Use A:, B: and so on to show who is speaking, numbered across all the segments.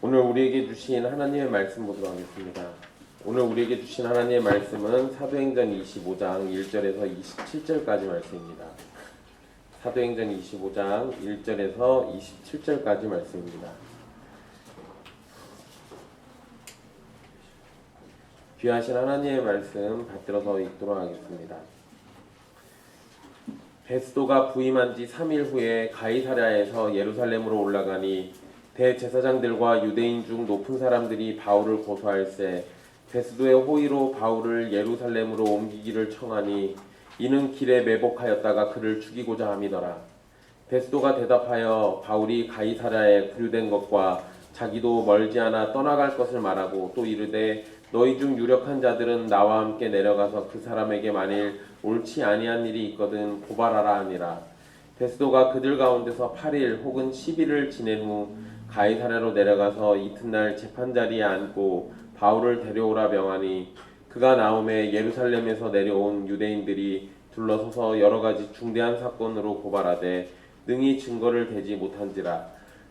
A: 오늘 우리에게 주신 하나님의 말씀 보도록 하겠습니다. 오늘 우리에게 주신 하나님의 말씀은 사도행전 25장 1절에서 27절까지 말씀입니다. 사도행전 25장 1절에서 27절까지 말씀입니다. 귀하신 하나님의 말씀 받들어서 읽도록 하겠습니다. 베스도가 부임한 지 3일 후에 가이사랴에서 예루살렘으로 올라가니 대제사장들과 유대인 중 높은 사람들이 바울을 고소할세 베스도의 호의로 바울을 예루살렘으로 옮기기를 청하니 이는 길에 매복하였다가 그를 죽이고자 함이더라. 베스도가 대답하여 바울이 가이사랴에 구류된 것과 자기도 멀지 않아 떠나갈 것을 말하고 또 이르되 너희 중 유력한 자들은 나와 함께 내려가서 그 사람에게 만일 옳지 아니한 일이 있거든 고발하라 하니라. 베스도가 그들 가운데서 8일 혹은 10일을 지낸 후 가이사랴로 내려가서 이튿날 재판자리에 앉고 바울을 데려오라 명하니 그가 나오매 예루살렘에서 내려온 유대인들이 둘러서서 여러가지 중대한 사건으로 고발하되 능히 증거를 대지 못한지라.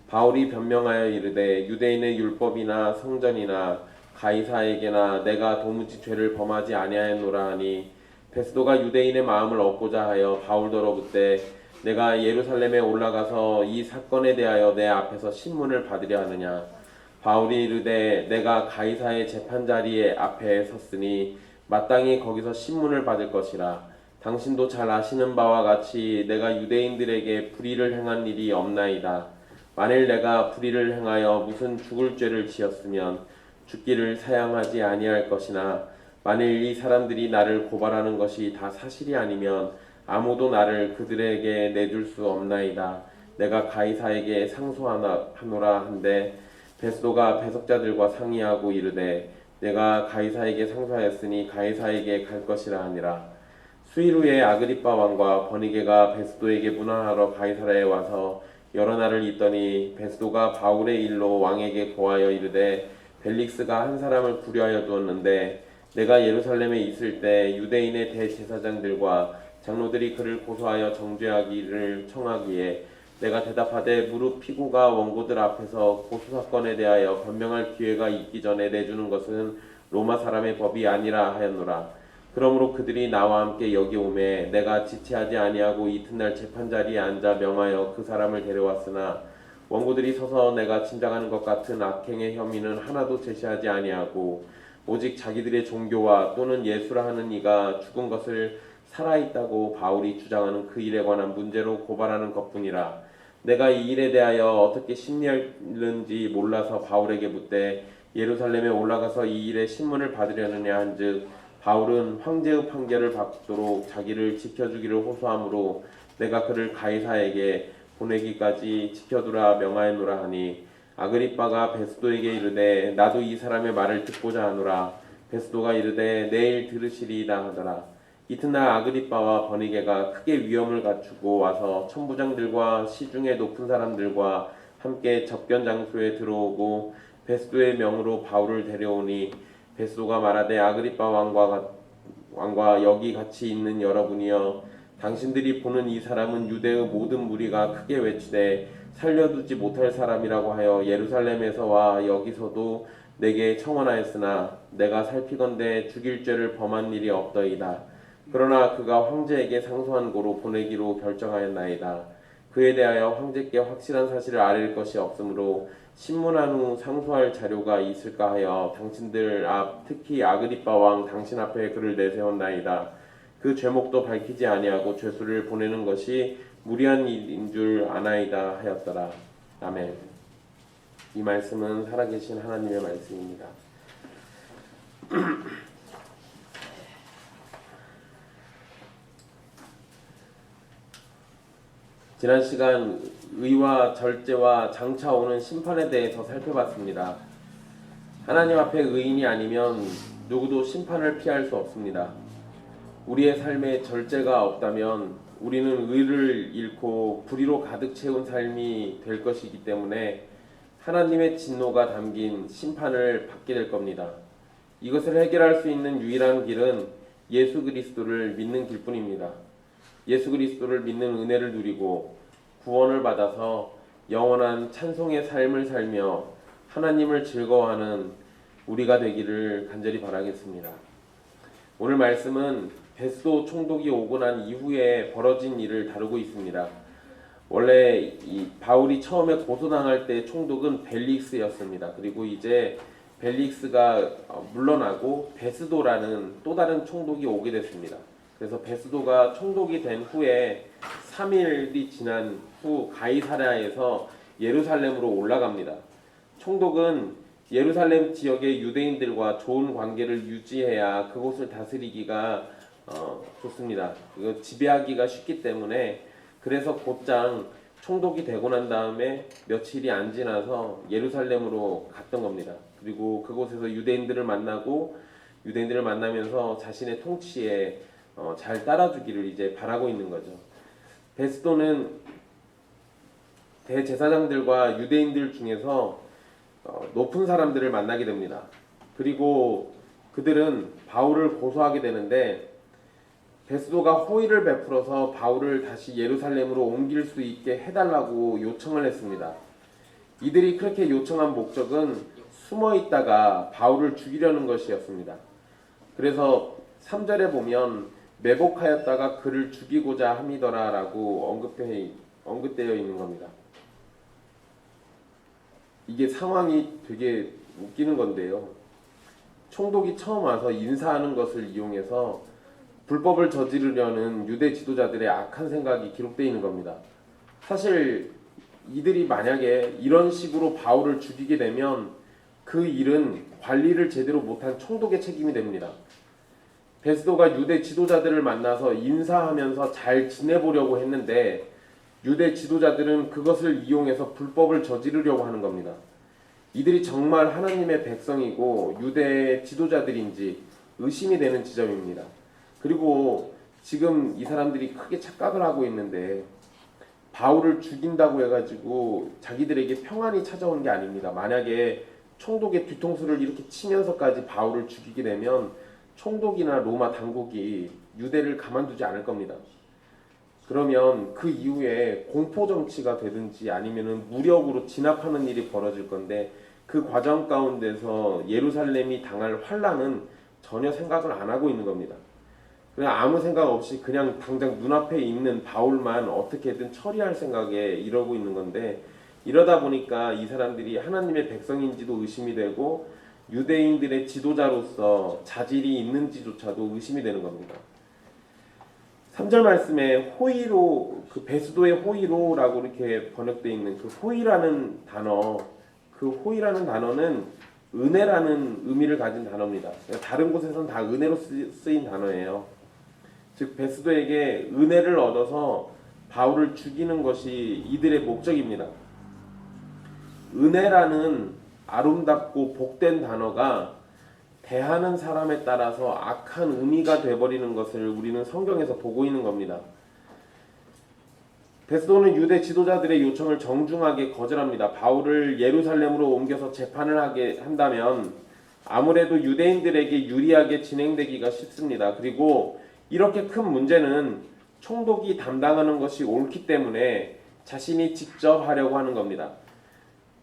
A: 바울이 변명하여 이르되 유대인의 율법이나 성전이나 가이사에게나 내가 도무지 죄를 범하지 아니하였노라 하니 베스도가 유대인의 마음을 얻고자 하여 바울더러 묻되 내가 예루살렘에 올라가서 이 사건에 대하여 내 앞에서 신문을 받으려 하느냐. 바울이 이르되 내가 가이사의 재판자리에 앞에 섰으니 마땅히 거기서 신문을 받을 것이라. 당신도 잘 아시는 바와 같이 내가 유대인들에게 불의를 행한 일이 없나이다. 만일 내가 불의를 행하여 무슨 죽을 죄를 지었으면 죽기를 사양하지 아니할 것이나 만일 이 사람들이 나를 고발하는 것이 다 사실이 아니면 아무도 나를 그들에게 내줄 수 없나이다. 내가 가이사에게 상소하노라 한데 베스도가 배석자들과 상의하고 이르되 내가 가이사에게 상소하였으니 가이사에게 갈 것이라 하니라. 수일 후에 아그리빠 왕과 버니게가 베스도에게 문안하러 가이사랴에 와서 여러 날을 있더니 베스도가 바울의 일로 왕에게 고하여 이르되 벨릭스가 한 사람을 구려하여 두었는데 내가 예루살렘에 있을 때 유대인의 대제사장들과 장로들이 그를 고소하여 정죄하기를 청하기에 내가 대답하되 무릎 피고가 원고들 앞에서 고소사건에 대하여 변명할 기회가 있기 전에 내주는 것은 로마 사람의 법이 아니라 하였노라. 그러므로 그들이 나와 함께 여기 오매 내가 지체하지 아니하고 이튿날 재판자리에 앉아 명하여 그 사람을 데려왔으나 원고들이 서서 내가 짐작하는 것 같은 악행의 혐의는 하나도 제시하지 아니하고 오직 자기들의 종교와 또는 예수라 하는 이가 죽은 것을 살아있다고 바울이 주장하는 그 일에 관한 문제로 고발하는 것뿐이라. 내가 이 일에 대하여 어떻게 심리하는지 몰라서 바울에게 묻되 예루살렘에 올라가서 이 일의 신문을 받으려느냐 한즉 바울은 황제의 판결을 받도록 자기를 지켜주기를 호소하므로 내가 그를 가이사에게 보내기까지 지켜두라 명하였노라 하니 아그리빠가 베스도에게 이르되 나도 이 사람의 말을 듣고자 하노라. 베스도가 이르되 내일 들으시리이다 하더라. 이튿날 아그리빠와 버니게가 크게 위험을 갖추고 와서 천부장들과 시중의 높은 사람들과 함께 접견 장소에 들어오고 베스도의 명으로 바울을 데려오니 베스도가 말하되 아그리빠 왕과 여기 같이 있는 여러분이여 당신들이 보는 이 사람은 유대의 모든 무리가 크게 외치되 살려두지 못할 사람이라고 하여 예루살렘에서와 여기서도 내게 청원하였으나 내가 살피건대 죽일 죄를 범한 일이 없더이다. 그러나 그가 황제에게 상소한 고로 보내기로 결정하였나이다. 그에 대하여 황제께 확실한 사실을 알릴 것이 없으므로 신문한 후 상소할 자료가 있을까 하여 당신들 앞 특히 아그리빠 왕 당신 앞에 그를 내세웠나이다. 그 죄목도 밝히지 아니하고 죄수를 보내는 것이 무리한 일인 줄 아나이다 하였더라. 아멘. 이 말씀은 살아계신 하나님의 말씀입니다. 지난 시간 의와 절제와 장차 오는 심판에 대해서 살펴봤습니다. 하나님 앞에 의인이 아니면 누구도 심판을 피할 수 없습니다. 우리의 삶에 절제가 없다면 우리는 의를 잃고 불의로 가득 채운 삶이 될 것이기 때문에 하나님의 진노가 담긴 심판을 받게 될 겁니다. 이것을 해결할 수 있는 유일한 길은 예수 그리스도를 믿는 길뿐입니다. 예수 그리스도를 믿는 은혜를 누리고 구원을 받아서 영원한 찬송의 삶을 살며 하나님을 즐거워하는 우리가 되기를 간절히 바라겠습니다. 오늘 말씀은 베스도 총독이 오고 난 이후에 벌어진 일을 다루고 있습니다. 원래 이 바울이 처음에 고소당할 때 총독은 벨릭스였습니다. 그리고 이제 벨릭스가 물러나고 베스도라는 또 다른 총독이 오게 됐습니다. 그래서 베스도가 총독이 된 후에 3일이 지난 후 가이사랴에서 예루살렘으로 올라갑니다. 총독은 예루살렘 지역의 유대인들과 좋은 관계를 유지해야 그곳을 다스리기가 좋습니다. 지배하기가 쉽기 때문에 그래서 곧장 총독이 되고 난 다음에 며칠이 안 지나서 예루살렘으로 갔던 겁니다. 그리고 그곳에서 유대인들을 만나고 유대인들을 만나면서 자신의 통치에 잘 따라주기를 이제 바라고 있는 거죠. 베스도는 대제사장들과 유대인들 중에서 높은 사람들을 만나게 됩니다. 그리고 그들은 바울을 고소하게 되는데 베스도가 호의를 베풀어서 바울을 다시 예루살렘으로 옮길 수 있게 해달라고 요청을 했습니다. 이들이 그렇게 요청한 목적은 숨어 있다가 바울을 죽이려는 것이었습니다. 그래서 3절에 보면 매복하였다가 그를 죽이고자 함이더라라고 언급되어 있는 겁니다. 이게 상황이 되게 웃기는 건데요. 총독이 처음 와서 인사하는 것을 이용해서 불법을 저지르려는 유대 지도자들의 악한 생각이 기록되어 있는 겁니다. 사실 이들이 만약에 이런 식으로 바울을 죽이게 되면 그 일은 관리를 제대로 못한 총독의 책임이 됩니다. 베스도가 유대 지도자들을 만나서 인사하면서 잘 지내보려고 했는데 유대 지도자들은 그것을 이용해서 불법을 저지르려고 하는 겁니다. 이들이 정말 하나님의 백성이고 유대 지도자들인지 의심이 되는 지점입니다. 그리고 지금 이 사람들이 크게 착각을 하고 있는데 바울을 죽인다고 해가지고 자기들에게 평안이 찾아오는 게 아닙니다. 만약에 총독의 뒤통수를 이렇게 치면서까지 바울을 죽이게 되면 총독이나 로마 당국이 유대를 가만두지 않을 겁니다. 그러면 그 이후에 공포 정치가 되든지 아니면은 무력으로 진압하는 일이 벌어질 건데 그 과정 가운데서 예루살렘이 당할 환란은 전혀 생각을 안 하고 있는 겁니다. 그냥 아무 생각 없이 그냥 당장 눈앞에 있는 바울만 어떻게든 처리할 생각에 이러고 있는 건데 이러다 보니까 이 사람들이 하나님의 백성인지도 의심이 되고 유대인들의 지도자로서 자질이 있는지조차도 의심이 되는 겁니다. 3절 말씀에 호의로, 그 베스도의 호의로라고 이렇게 번역되어 있는 그 호의라는 단어, 그 호의라는 단어는 은혜라는 의미를 가진 단어입니다. 다른 곳에서는 다 은혜로 쓰인 단어예요. 즉 베스도에게 은혜를 얻어서 바울을 죽이는 것이 이들의 목적입니다. 은혜라는 아름답고 복된 단어가 대하는 사람에 따라서 악한 의미가 되어버리는 것을 우리는 성경에서 보고 있는 겁니다. 베스도는 유대 지도자들의 요청을 정중하게 거절합니다. 바울을 예루살렘으로 옮겨서 재판을 하게 한다면 아무래도 유대인들에게 유리하게 진행되기가 쉽습니다. 그리고 이렇게 큰 문제는 총독이 담당하는 것이 옳기 때문에 자신이 직접 하려고 하는 겁니다.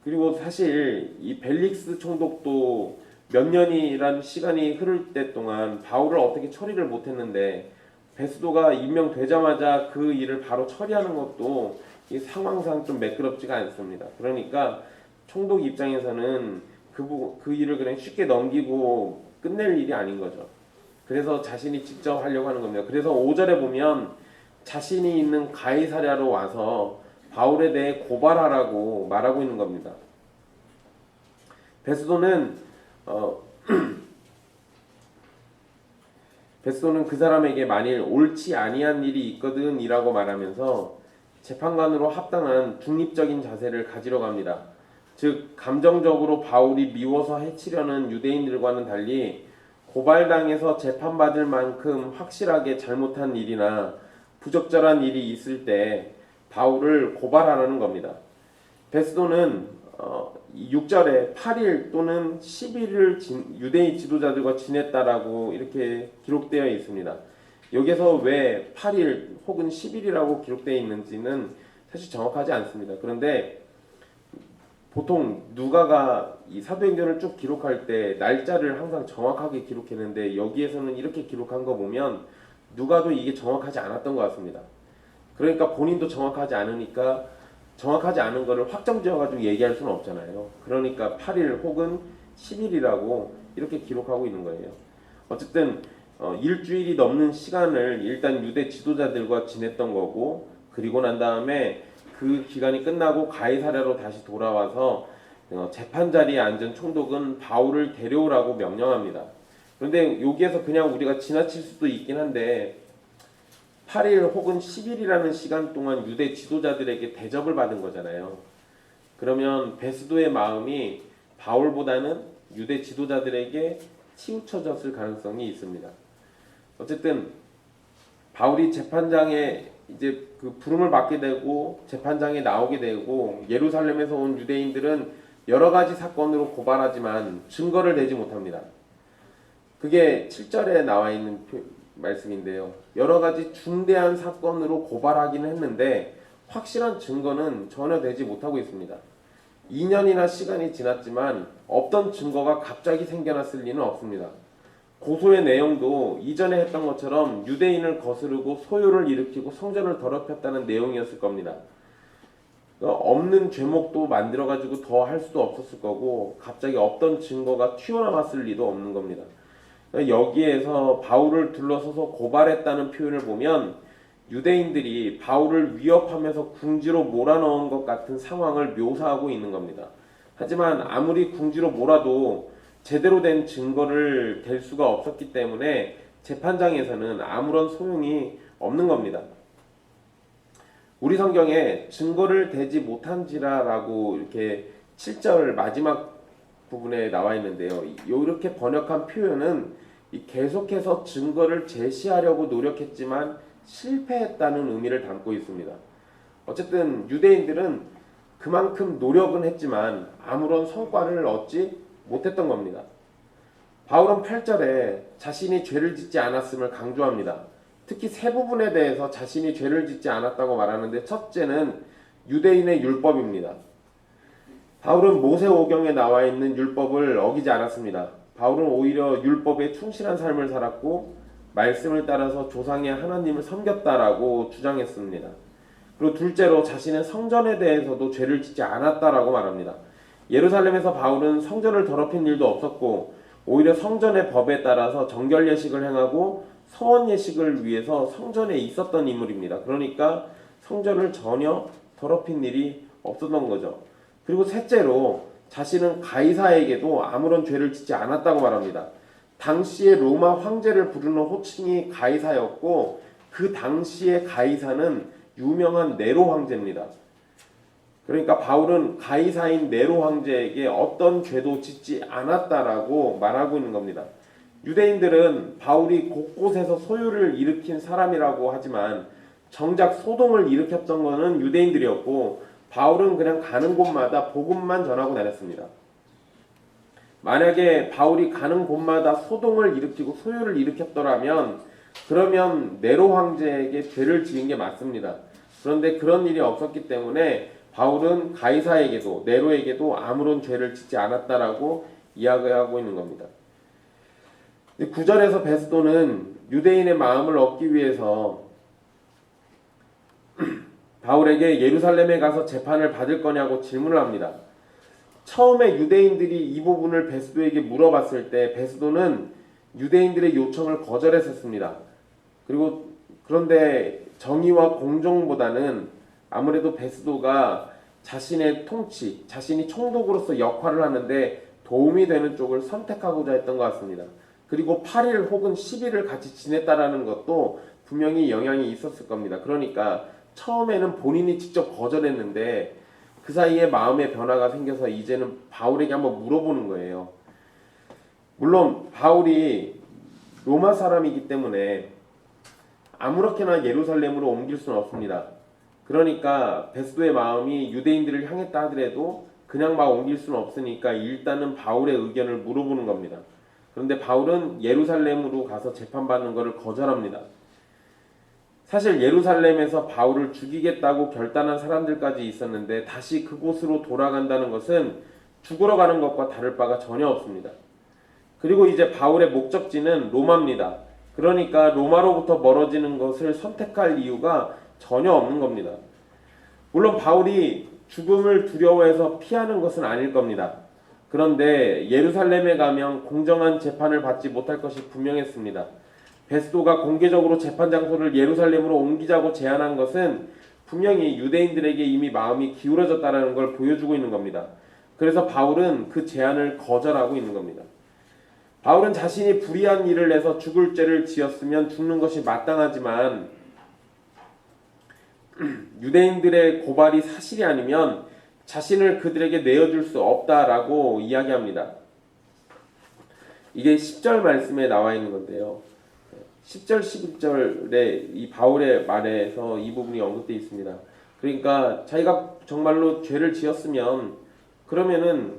A: 그리고 사실 이 벨릭스 총독도 몇 년이란 시간이 흐를 때 동안 바울을 어떻게 처리를 못했는데 베스도가 임명되자마자 그 일을 바로 처리하는 것도 이 상황상 좀 매끄럽지가 않습니다. 그러니까 총독 입장에서는 그 일을 그냥 쉽게 넘기고 끝낼 일이 아닌 거죠. 그래서 자신이 직접 하려고 하는 겁니다. 그래서 5절에 보면 자신이 있는 가이사랴로 와서 바울에 대해 고발하라고 말하고 있는 겁니다. 베스도는 베스도는 그 사람에게 만일 옳지 아니한 일이 있거든 이라고 말하면서 재판관으로 합당한 중립적인 자세를 가지러 갑니다. 즉 감정적으로 바울이 미워서 해치려는 유대인들과는 달리 고발당해서 재판받을 만큼 확실하게 잘못한 일이나 부적절한 일이 있을 때 바울을 고발하라는 겁니다. 베스도는 6절에 8일 또는 10일을 유대인 지도자들과 지냈다라고 이렇게 기록되어 있습니다. 여기서 왜 8일 혹은 10일이라고 기록되어 있는지는 사실 정확하지 않습니다. 그런데 보통 누가가 이 사도행전을 쭉 기록할 때 날짜를 항상 정확하게 기록했는데 여기에서는 이렇게 기록한 거 보면 누가도 이게 정확하지 않았던 것 같습니다. 그러니까 본인도 정확하지 않으니까 정확하지 않은 거를 확정지어가지고 얘기할 수는 없잖아요. 그러니까 8일 혹은 10일이라고 이렇게 기록하고 있는 거예요. 어쨌든 일주일이 넘는 시간을 일단 유대 지도자들과 지냈던 거고, 그리고 난 다음에 그 기간이 끝나고 가이사랴로 다시 돌아와서 재판 자리에 앉은 총독은 바울을 데려오라고 명령합니다. 그런데 여기에서 그냥 우리가 지나칠 수도 있긴 한데 8일 혹은 10일이라는 시간 동안 유대 지도자들에게 대접을 받은 거잖아요. 그러면 베스도의 마음이 바울보다는 유대 지도자들에게 치우쳐졌을 가능성이 있습니다. 어쨌든 바울이 재판장에 이제 그 부름을 받게 되고 재판장에 나오게 되고, 예루살렘에서 온 유대인들은 여러 가지 사건으로 고발하지만 증거를 대지 못합니다. 그게 7절에 나와 있는 말씀인데요. 여러 가지 중대한 사건으로 고발하기는 했는데 확실한 증거는 전혀 되지 못하고 있습니다. 2년이나 시간이 지났지만 없던 증거가 갑자기 생겨났을 리는 없습니다. 고소의 내용도 이전에 했던 것처럼 유대인을 거스르고 소요를 일으키고 성전을 더럽혔다는 내용이었을 겁니다. 없는 죄목도 만들어가지고 더 할 수도 없었을 거고 갑자기 없던 증거가 튀어나왔을 리도 없는 겁니다. 여기에서 바울을 둘러서서 고발했다는 표현을 보면 유대인들이 바울을 위협하면서 궁지로 몰아넣은 것 같은 상황을 묘사하고 있는 겁니다. 하지만 아무리 궁지로 몰아도 제대로 된 증거를 댈 수가 없었기 때문에 재판장에서는 아무런 소용이 없는 겁니다. 우리 성경에 증거를 대지 못한지라라고 이렇게 7절 마지막 부분에 나와 있는데요. 이렇게 번역한 표현은 계속해서 증거를 제시하려고 노력했지만 실패했다는 의미를 담고 있습니다. 어쨌든 유대인들은 그만큼 노력은 했지만 아무런 성과를 얻지 못했던 겁니다. 바울은 8절에 자신이 죄를 짓지 않았음을 강조합니다. 특히 세 부분에 대해서 자신이 죄를 짓지 않았다고 말하는데, 첫째는 유대인의 율법입니다. 바울은 모세오경에 나와 있는 율법을 어기지 않았습니다. 바울은 오히려 율법에 충실한 삶을 살았고 말씀을 따라서 조상의 하나님을 섬겼다라고 주장했습니다. 그리고 둘째로 자신은 성전에 대해서도 죄를 짓지 않았다라고 말합니다. 예루살렘에서 바울은 성전을 더럽힌 일도 없었고 오히려 성전의 법에 따라서 정결 예식을 행하고 서원 예식을 위해서 성전에 있었던 인물입니다. 그러니까 성전을 전혀 더럽힌 일이 없었던 거죠. 그리고 셋째로 자신은 가이사에게도 아무런 죄를 짓지 않았다고 말합니다. 당시에 로마 황제를 부르는 호칭이 가이사였고 그 당시의 가이사는 유명한 네로 황제입니다. 그러니까 바울은 가이사인 네로 황제에게 어떤 죄도 짓지 않았다라고 말하고 있는 겁니다. 유대인들은 바울이 곳곳에서 소요를 일으킨 사람이라고 하지만 정작 소동을 일으켰던 것은 유대인들이었고 바울은 그냥 가는 곳마다 복음만 전하고 다녔습니다. 만약에 바울이 가는 곳마다 소동을 일으키고 소요를 일으켰더라면 그러면 네로 황제에게 죄를 지은 게 맞습니다. 그런데 그런 일이 없었기 때문에 바울은 가이사에게도 네로에게도 아무런 죄를 짓지 않았다라고 이야기하고 있는 겁니다. 9절에서 베스도는 유대인의 마음을 얻기 위해서 바울에게 예루살렘에 가서 재판을 받을 거냐고 질문을 합니다. 처음에 유대인들이 이 부분을 베스도에게 물어봤을 때 베스도는 유대인들의 요청을 거절했었습니다. 그런데 정의와 공정보다는 아무래도 베스도가 자신의 통치, 자신이 총독으로서 역할을 하는데 도움이 되는 쪽을 선택하고자 했던 것 같습니다. 그리고 8일 혹은 10일을 같이 지냈다라는 것도 분명히 영향이 있었을 겁니다. 그러니까 처음에는 본인이 직접 거절했는데 그 사이에 마음의 변화가 생겨서 이제는 바울에게 한번 물어보는 거예요. 물론 바울이 로마 사람이기 때문에 아무렇게나 예루살렘으로 옮길 수는 없습니다. 그러니까 베스도의 마음이 유대인들을 향했다 하더라도 그냥 막 옮길 수는 없으니까 일단은 바울의 의견을 물어보는 겁니다. 그런데 바울은 예루살렘으로 가서 재판받는 것을 거절합니다. 사실 예루살렘에서 바울을 죽이겠다고 결단한 사람들까지 있었는데 다시 그곳으로 돌아간다는 것은 죽으러 가는 것과 다를 바가 전혀 없습니다. 그리고 이제 바울의 목적지는 로마입니다. 그러니까 로마로부터 멀어지는 것을 선택할 이유가 전혀 없는 겁니다. 물론 바울이 죽음을 두려워해서 피하는 것은 아닐 겁니다. 그런데 예루살렘에 가면 공정한 재판을 받지 못할 것이 분명했습니다. 베스도가 공개적으로 재판 장소를 예루살렘으로 옮기자고 제안한 것은 분명히 유대인들에게 이미 마음이 기울어졌다는 걸 보여주고 있는 겁니다. 그래서 바울은 그 제안을 거절하고 있는 겁니다. 바울은 자신이 불의한 일을 해서 죽을 죄를 지었으면 죽는 것이 마땅하지만 유대인들의 고발이 사실이 아니면 자신을 그들에게 내어줄 수 없다라고 이야기합니다. 이게 10절 말씀에 나와 있는 건데요. 10절, 11절에 이 바울의 말에서 이 부분이 언급되어 있습니다. 그러니까 자기가 정말로 죄를 지었으면 그러면은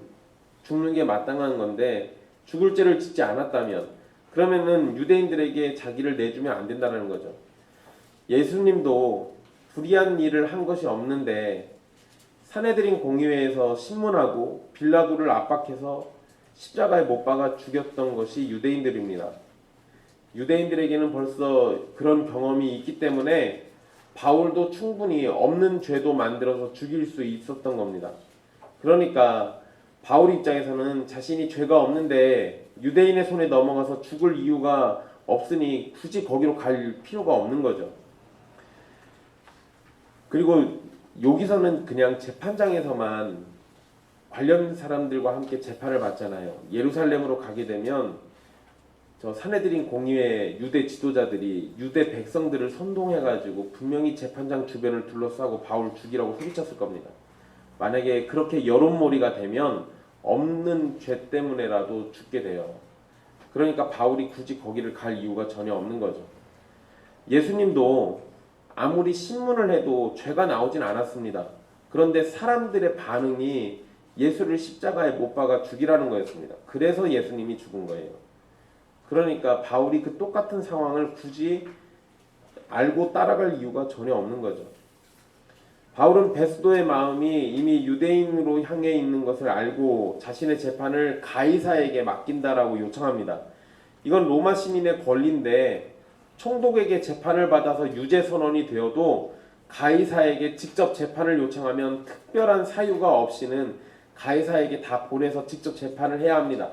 A: 죽는 게 마땅한 건데 죽을 죄를 짓지 않았다면 그러면은 유대인들에게 자기를 내주면 안 된다는 거죠. 예수님도 불의한 일을 한 것이 없는데 산헤드린 공의회에서 신문하고 빌라도를 압박해서 십자가에 못 박아 죽였던 것이 유대인들입니다. 유대인들에게는 벌써 그런 경험이 있기 때문에 바울도 충분히 없는 죄도 만들어서 죽일 수 있었던 겁니다. 그러니까 바울 입장에서는 자신이 죄가 없는데 유대인의 손에 넘어가서 죽을 이유가 없으니 굳이 거기로 갈 필요가 없는 거죠. 그리고 여기서는 그냥 재판장에서만 관련 사람들과 함께 재판을 받잖아요. 예루살렘으로 가게 되면 저 산헤드린 공의회 유대 지도자들이 유대 백성들을 선동해가지고 분명히 재판장 주변을 둘러싸고 바울 죽이라고 소리쳤을 겁니다. 만약에 그렇게 여론몰이가 되면 없는 죄 때문에라도 죽게 돼요. 그러니까 바울이 굳이 거기를 갈 이유가 전혀 없는 거죠. 예수님도 아무리 신문을 해도 죄가 나오진 않았습니다. 그런데 사람들의 반응이 예수를 십자가에 못 박아 죽이라는 거였습니다. 그래서 예수님이 죽은 거예요. 그러니까 바울이 그 똑같은 상황을 굳이 알고 따라갈 이유가 전혀 없는 거죠. 바울은 베스도의 마음이 이미 유대인으로 향해 있는 것을 알고 자신의 재판을 가이사에게 맡긴다라고 요청합니다. 이건 로마 시민의 권리인데 총독에게 재판을 받아서 유죄 선언이 되어도 가이사에게 직접 재판을 요청하면 특별한 사유가 없이는 가이사에게 다 보내서 직접 재판을 해야 합니다.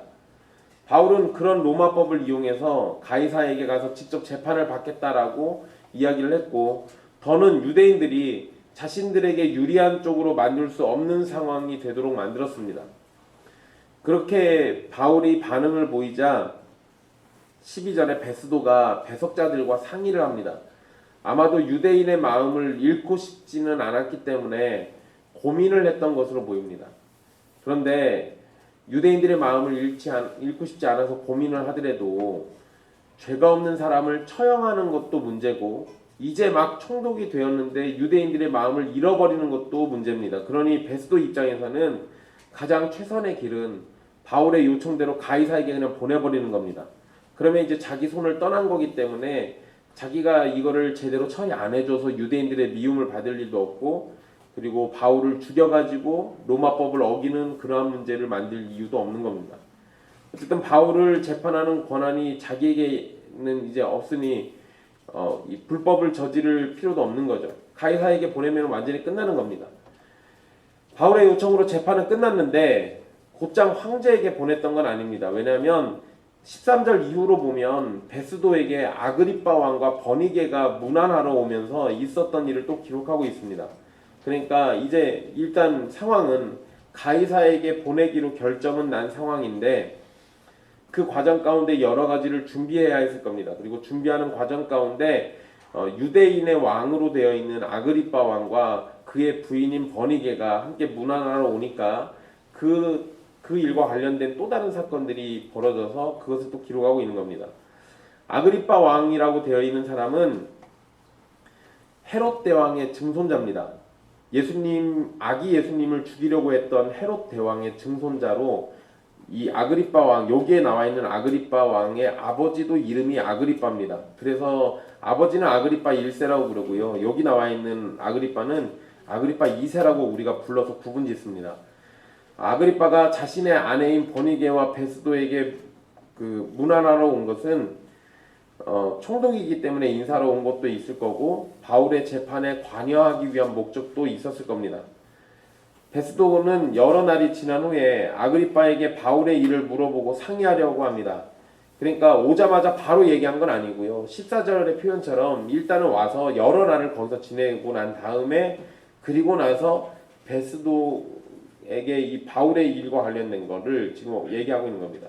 A: 바울은 그런 로마법을 이용해서 가이사에게 가서 직접 재판을 받겠다라고 이야기를 했고, 더는 유대인들이 자신들에게 유리한 쪽으로 만들 수 없는 상황이 되도록 만들었습니다. 그렇게 바울이 반응을 보이자 12절에 베스도가 배석자들과 상의를 합니다. 아마도 유대인의 마음을 잃고 싶지는 않았기 때문에 고민을 했던 것으로 보입니다. 그런데 유대인들의 마음을 잃고 싶지 않아서 고민을 하더라도 죄가 없는 사람을 처형하는 것도 문제고 이제 막 총독이 되었는데 유대인들의 마음을 잃어버리는 것도 문제입니다. 그러니 베스도 입장에서는 가장 최선의 길은 바울의 요청대로 가이사에게 그냥 보내버리는 겁니다. 그러면 이제 자기 손을 떠난 거기 때문에 자기가 이거를 제대로 처리 안 해줘서 유대인들의 미움을 받을 일도 없고, 그리고 바울을 죽여가지고 로마법을 어기는 그러한 문제를 만들 이유도 없는 겁니다. 어쨌든 바울을 재판하는 권한이 자기에게는 이제 없으니 이 불법을 저지를 필요도 없는 거죠. 가이사에게 보내면 완전히 끝나는 겁니다. 바울의 요청으로 재판은 끝났는데 곧장 황제에게 보냈던 건 아닙니다. 왜냐하면 13절 이후로 보면 베스도에게 아그리빠 왕과 버니게가 문안하러 오면서 있었던 일을 또 기록하고 있습니다. 그러니까 이제 일단 상황은 가이사에게 보내기로 결정은 난 상황인데 그 과정 가운데 여러 가지를 준비해야 했을 겁니다. 그리고 준비하는 과정 가운데 유대인의 왕으로 되어 있는 아그리빠 왕과 그의 부인인 버니게가 함께 문안하러 오니까 그 일과 관련된 또 다른 사건들이 벌어져서 그것을 또 기록하고 있는 겁니다. 아그리빠 왕이라고 되어 있는 사람은 헤롯 대왕의 증손자입니다. 아기 예수님을 죽이려고 했던 헤롯 대왕의 증손자로 이 아그리빠 왕, 여기에 나와 있는 아그리빠 왕의 아버지도 이름이 아그리빠입니다. 그래서 아버지는 아그리빠 1세라고 부르고요. 여기 나와 있는 아그리빠는 아그리빠 2세라고 우리가 불러서 구분 짓습니다. 아그리빠가 자신의 아내인 버니게와 베스도에게 그 문안하러 온 것은 총독이기 때문에 인사로 온 것도 있을 거고 바울의 재판에 관여하기 위한 목적도 있었을 겁니다. 베스도는 여러 날이 지난 후에 아그리빠에게 바울의 일을 물어보고 상의하려고 합니다. 그러니까 오자마자 바로 얘기한 건 아니고요. 14절의 표현처럼 일단은 와서 여러 날을 거기서 지내고 난 다음에 그리고 나서 베스도에게 이 바울의 일과 관련된 거를 지금 얘기하고 있는 겁니다.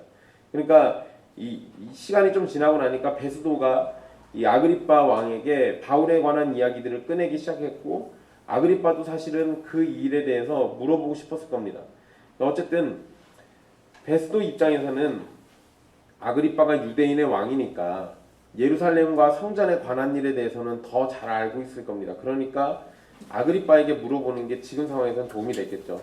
A: 그러니까 이 시간이 좀 지나고 나니까 베스도가 이 아그리빠 왕에게 바울에 관한 이야기들을 꺼내기 시작했고 아그리빠도 사실은 그 일에 대해서 물어보고 싶었을 겁니다. 어쨌든 베스도 입장에서는 아그리빠가 유대인의 왕이니까 예루살렘과 성전에 관한 일에 대해서는 더 잘 알고 있을 겁니다. 그러니까 아그리빠에게 물어보는 게 지금 상황에서는 도움이 됐겠죠.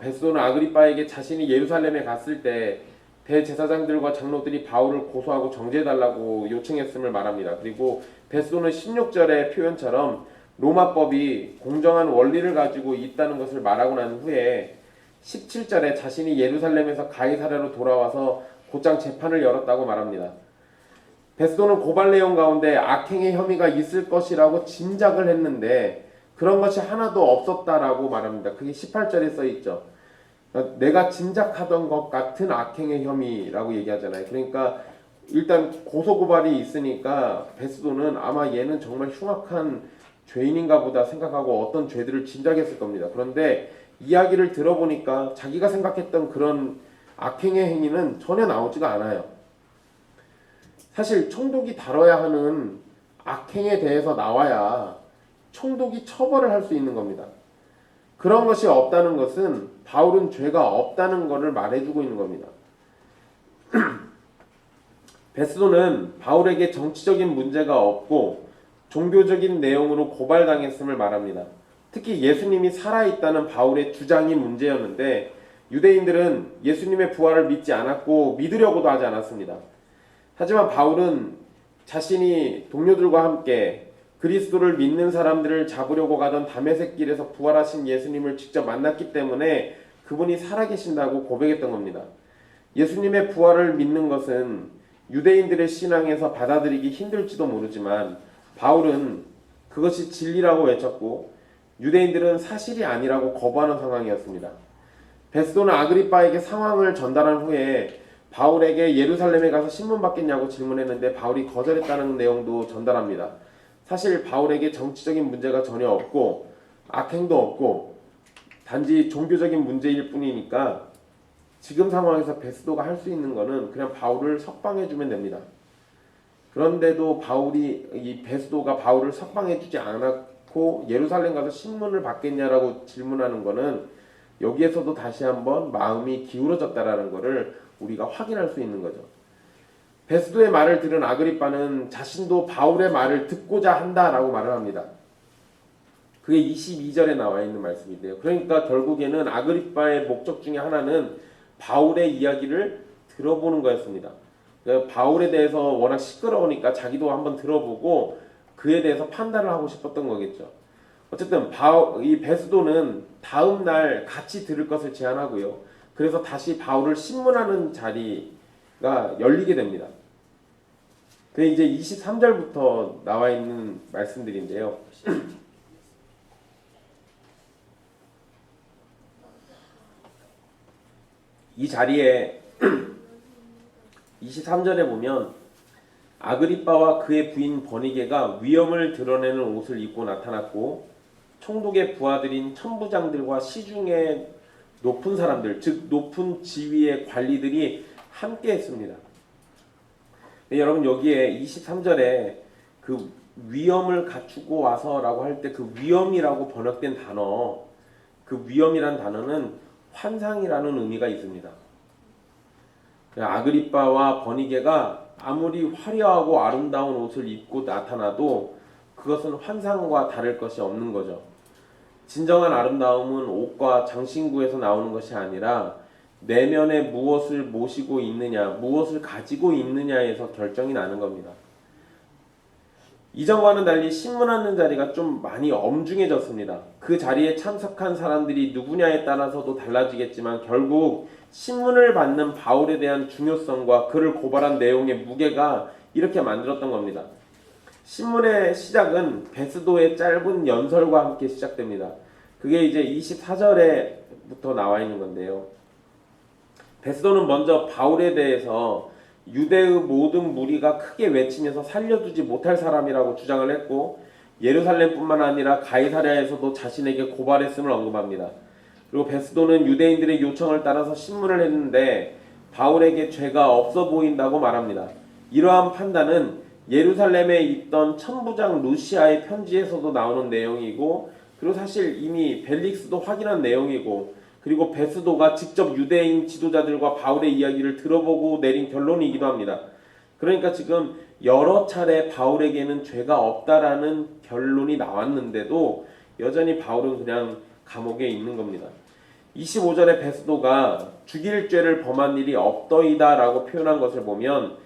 A: 베스도는 아그리빠에게 자신이 예루살렘에 갔을 때 대제사장들과 장로들이 바울을 고소하고 정죄해달라고 요청했음을 말합니다. 그리고 베스도는 16절의 표현처럼 로마법이 공정한 원리를 가지고 있다는 것을 말하고 난 후에 17절에 자신이 예루살렘에서 가이사랴로 돌아와서 곧장 재판을 열었다고 말합니다. 베스도는 고발 내용 가운데 악행의 혐의가 있을 것이라고 짐작을 했는데 그런 것이 하나도 없었다라고 말합니다. 그게 18절에 써있죠. 내가 짐작하던 것 같은 악행의 혐의라고 얘기하잖아요. 그러니까 일단 고소고발이 있으니까 베스도는 아마 얘는 정말 흉악한 죄인인가 보다 생각하고 어떤 죄들을 짐작했을 겁니다. 그런데 이야기를 들어보니까 자기가 생각했던 그런 악행의 행위는 전혀 나오지가 않아요. 사실 총독이 다뤄야 하는 악행에 대해서 나와야 총독이 처벌을 할 수 있는 겁니다. 그런 것이 없다는 것은 바울은 죄가 없다는 것을 말해주고 있는 겁니다. 베스도는 바울에게 정치적인 문제가 없고 종교적인 내용으로 고발당했음을 말합니다. 특히 예수님이 살아있다는 바울의 주장이 문제였는데 유대인들은 예수님의 부활을 믿지 않았고 믿으려고도 하지 않았습니다. 하지만 바울은 자신이 동료들과 함께 그리스도를 믿는 사람들을 잡으려고 가던 다메섹 길에서 부활하신 예수님을 직접 만났기 때문에 그분이 살아계신다고 고백했던 겁니다. 예수님의 부활을 믿는 것은 유대인들의 신앙에서 받아들이기 힘들지도 모르지만 바울은 그것이 진리라고 외쳤고 유대인들은 사실이 아니라고 거부하는 상황이었습니다. 베스도는 아그리빠에게 상황을 전달한 후에 바울에게 예루살렘에 가서 신문 받겠냐고 질문했는데 바울이 거절했다는 내용도 전달합니다. 사실 바울에게 정치적인 문제가 전혀 없고 악행도 없고 단지 종교적인 문제일 뿐이니까 지금 상황에서 베스도가 할 수 있는 거는 그냥 바울을 석방해주면 됩니다. 그런데도 이 베스도가 바울을 석방해주지 않았고 예루살렘 가서 신문을 받겠냐라고 질문하는 거는 여기에서도 다시 한번 마음이 기울어졌다라는 것을 우리가 확인할 수 있는 거죠. 베스도의 말을 들은 아그리빠는 자신도 바울의 말을 듣고자 한다라고 말을 합니다. 그게 22절에 나와 있는 말씀인데요. 그러니까 결국에는 아그리빠의 목적 중에 하나는 바울의 이야기를 들어보는 거였습니다. 그러니까 바울에 대해서 워낙 시끄러우니까 자기도 한번 들어보고 그에 대해서 판단을 하고 싶었던 거겠죠. 어쨌든 이 베스도는 다음 날 같이 들을 것을 제안하고요. 그래서 다시 바울을 신문하는 자리가 열리게 됩니다. 그게 이제 23절부터 나와 있는 말씀들인데요. 이 자리에 23절에 보면 아그리빠와 그의 부인 버니게가 위엄을 드러내는 옷을 입고 나타났고 총독의 부하들인 천부장들과 시중의 높은 사람들, 즉 높은 지위의 관리들이 함께 했습니다. 여러분 여기에 23절에 그 위엄을 갖추고 와서라고 할 때 그 위엄이라고 번역된 단어, 그 위엄이란 단어는 환상이라는 의미가 있습니다. 아그리빠와 버니게가 아무리 화려하고 아름다운 옷을 입고 나타나도 그것은 환상과 다를 것이 없는 거죠. 진정한 아름다움은 옷과 장신구에서 나오는 것이 아니라 내면에 무엇을 모시고 있느냐, 무엇을 가지고 있느냐에서 결정이 나는 겁니다. 이전과는 달리 신문하는 자리가 좀 많이 엄중해졌습니다. 그 자리에 참석한 사람들이 누구냐에 따라서도 달라지겠지만 결국 신문을 받는 바울에 대한 중요성과 그를 고발한 내용의 무게가 이렇게 만들었던 겁니다. 신문의 시작은 베스도의 짧은 연설과 함께 시작됩니다. 그게 이제 24절에부터 나와 있는 건데요. 베스도는 먼저 바울에 대해서 유대의 모든 무리가 크게 외치면서 살려두지 못할 사람이라고 주장을 했고, 예루살렘뿐만 아니라 가이사랴에서도 자신에게 고발했음을 언급합니다. 그리고 베스도는 유대인들의 요청을 따라서 신문을 했는데 바울에게 죄가 없어 보인다고 말합니다. 이러한 판단은 예루살렘에 있던 천부장 루시아의 편지에서도 나오는 내용이고, 그리고 사실 이미 벨릭스도 확인한 내용이고, 그리고 베스도가 직접 유대인 지도자들과 바울의 이야기를 들어보고 내린 결론이기도 합니다. 그러니까 지금 여러 차례 바울에게는 죄가 없다라는 결론이 나왔는데도 여전히 바울은 그냥 감옥에 있는 겁니다. 25절에 베스도가 죽일 죄를 범한 일이 없더이다 라고 표현한 것을 보면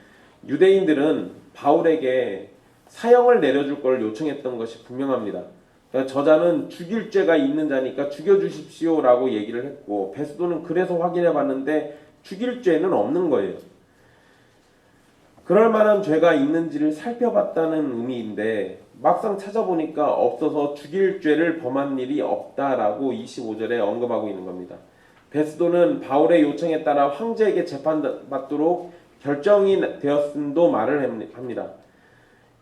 A: 유대인들은 바울에게 사형을 내려줄 걸 요청했던 것이 분명합니다. 그러니까 저자는 죽일 죄가 있는 자니까 죽여주십시오 라고 얘기를 했고, 베스도는 그래서 확인해 봤는데 죽일 죄는 없는 거예요. 그럴 만한 죄가 있는지를 살펴봤다는 의미인데 막상 찾아보니까 없어서 죽일 죄를 범한 일이 없다라고 25절에 언급하고 있는 겁니다. 베스도는 바울의 요청에 따라 황제에게 재판받도록 결정이 되었음도 말을 합니다.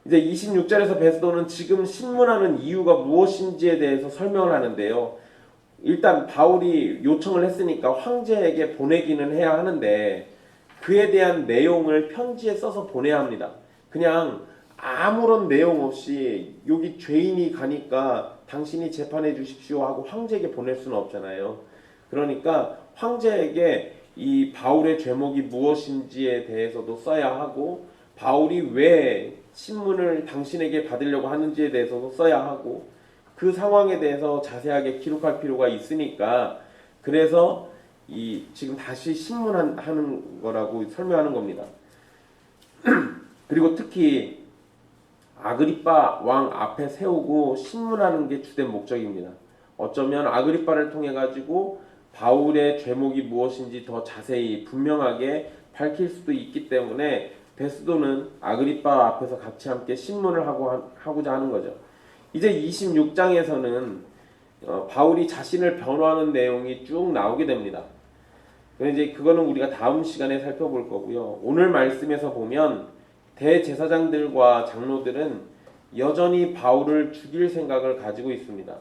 A: 이제 26절에서 베스도는 지금 신문하는 이유가 무엇인지에 대해서 설명을 하는데요. 일단 바울이 요청을 했으니까 황제에게 보내기는 해야 하는데 그에 대한 내용을 편지에 써서 보내야 합니다. 그냥 아무런 내용 없이 여기 죄인이 가니까 당신이 재판해 주십시오 하고 황제에게 보낼 수는 없잖아요. 그러니까 황제에게 이 바울의 죄목이 무엇인지에 대해서도 써야 하고, 바울이 왜 신문을 당신에게 받으려고 하는지에 대해서도 써야 하고, 그 상황에 대해서 자세하게 기록할 필요가 있으니까 그래서 이 지금 다시 신문하는 거라고 설명하는 겁니다. 그리고 특히 아그리빠 왕 앞에 세우고 신문하는 게 주된 목적입니다. 어쩌면 아그리빠를 통해 가지고 바울의 죄목이 무엇인지 더 자세히 분명하게 밝힐 수도 있기 때문에 베스도는 아그리빠 앞에서 같이 함께 신문을 하고자 하는 거죠. 이제 26장에서는 바울이 자신을 변호하는 내용이 쭉 나오게 됩니다. 이제 그거는 우리가 다음 시간에 살펴볼 거고요. 오늘 말씀에서 보면 대제사장들과 장로들은 여전히 바울을 죽일 생각을 가지고 있습니다.